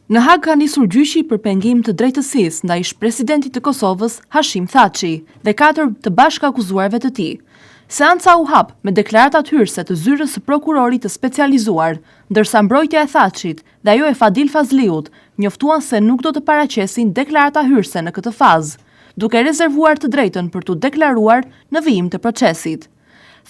Në Hag ka nisur gjyqi për pengim të drejtësisë ndaj ish-presidentit të Kosovës Hashim Thaçi dhe 4 të bashkëakuzuarve të tij. Seanca u hap me deklaratat hyrëse të zyrës së prokurorit të specializuar, ndërsa mbrojtja e Thaçit dhe ajo e Fadil Fazliut njoftuan se nuk do të paraqesin deklarata hyrëse në këtë fazë, duke rezervuar të drejtën për t'u deklaruar në vijim të procesit.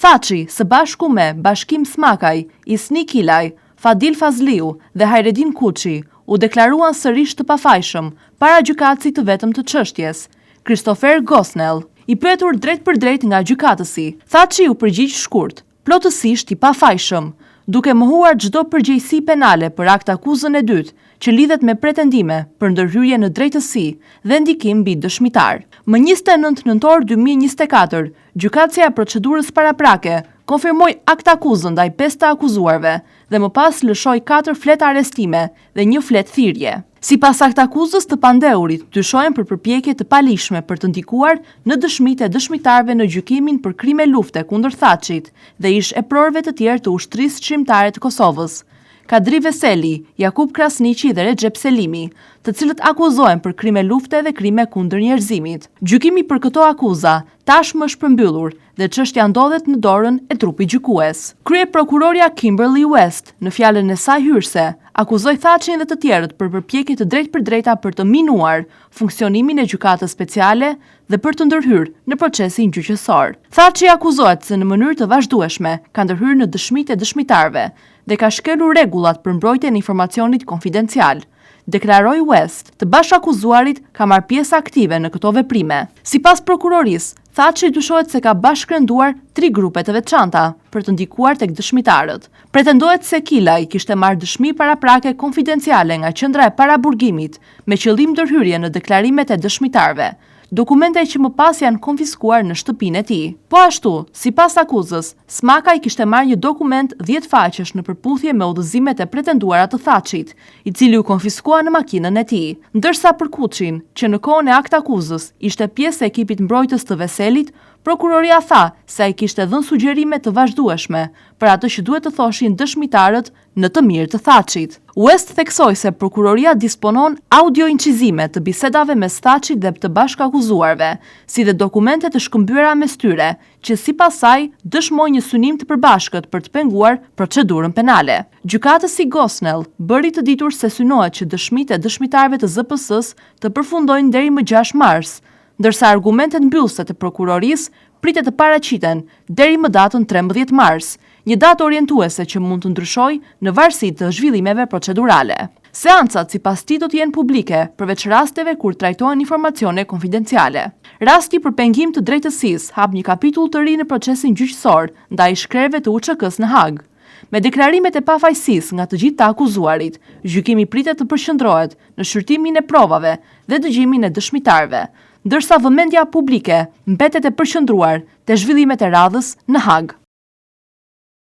Thaçi, së bashku me Bashkim Smakaj, Isni Kilaj, Fadil Fazliu dhe Hajredin Kuçi u deklaruan sërish të pafajshëm para gjykatësit të vetëm të çështjes, Christopher Gosnell. I pyetur drejt për drejt nga gjykatësi, Thaçi u përgjigj shkurt, plotësisht i pafajshëm, duke mohuar çdo përgjegjësi penale për akt akuzën e dytë, që lidhet me pretendime për ndërhyrje në drejtësi dhe ndikim mbi dëshmitar. Më 29 nëntor 2024, gjykatësia e procedurës paraprake konfirmoi akt akuzën ndaj 5 të akuzuarve dhe më pas lëshoi 4 fletë arrestime dhe 1 fletë thirrje. Sipas akt akuzës të pandeurit, dyshohen për përpjekje të palishme për të ndikuar në dëshmitë e dëshmitarëve në gjykimin për krime lufte kundër Thaçit dhe ish e prorëve të tjerë të ushtrisë çmimtare të Kosovës, Kadri Veseli, Jakub Krasniqi dhe Recep Selimi, të cilët akuzohen për krime lufte dhe krime kundër njerëzimit. Gjykimi për këto akuza tashmë është përmbyllur dhe çështja ndodhet në dorën e trupit gjykues. Krye prokurorja Kimberly West, në fjalën e saj hyrëse, akuzoi Thaçin dhe të tjerët për përpjekje të drejtpërdrejta për të minuar funksionimin e gjykatës speciale dhe për të ndërhyrë në procesin gjyqësor. Thaçi akuzohet se në mënyrë të vazhdueshme ka ndërhyrë në dëshmitë e dëshmitarëve dhe ka shkelur rregullat për mbrojtjen e informacionit konfidencial. Deklaroi West, të bashkëakuzuarit ka marrë pjesë aktive në këto veprime. Sipas prokurorisë, Thaçi dyshohet se ka bashkërenduar 3 grupe të veçanta për të ndikuar tek dëshmitarët. Pretendohet se Kilaj kishte marrë dëshmi paraprake konfidenciale nga qendra e paraburgimit me qëllim ndërhyrje në deklarimet e dëshmitarëve, dokumente që më pas janë konfiskuar në shtëpinë e tij. Po ashtu, sipas akuzës, Smakaj kishte marrë një dokument 10 faqesh në përputhje me udhëzimet e pretenduara të Thaçit, i cili u konfiskua në makinën e tij. Ndërsa për Kuçin, që në kohën e akt akuzës ishte pjesë e ekipit mbrojtës të Veselit, prokuroria tha se ai kishte dhënë sugjerime të vazhdueshme për atë që duhet të thoshin dëshmitarët në të mirë të Thaçit. West theksoi se prokuroria disponon audio incizime të bisedave mes Thaçit dhe të bashkëakuzuarve, si dhe dokumente të shkëmbyer mes tyre, që sipas saj dëshmojnë një synim të përbashkët për të penguar procedurën penale. Gjykatësi Gosnell bëri të ditur se synohet që dëshmitë e dëshmitarëve të ZPS-s të përfundojnë deri më 6 mars, ndërsa argumentet mbyllëse të prokurorisë pritet të paraqiten deri më datën 13 mars, një datë orientuese që mund të ndryshojë në varësi të zhvillimeve procedurale. Seancat sipas tij do të jenë publike, përveç rasteve kur trajtohen informacione konfidenciale. Rasti për pengim të drejtësisë hap një kapitull të ri në procesin gjyqësor ndaj shkrerëve të UÇK-s në Hag. Me deklarimet e pafajësisë nga të gjithë të akuzuarit, gjykimi pritet të përqendrohet në shqyrtimin e provave dhe dëgjimin e dëshmitarëve, ndërsa vëmendja publike mbetet e përqendruar te zhvillimet e radhës në Hag.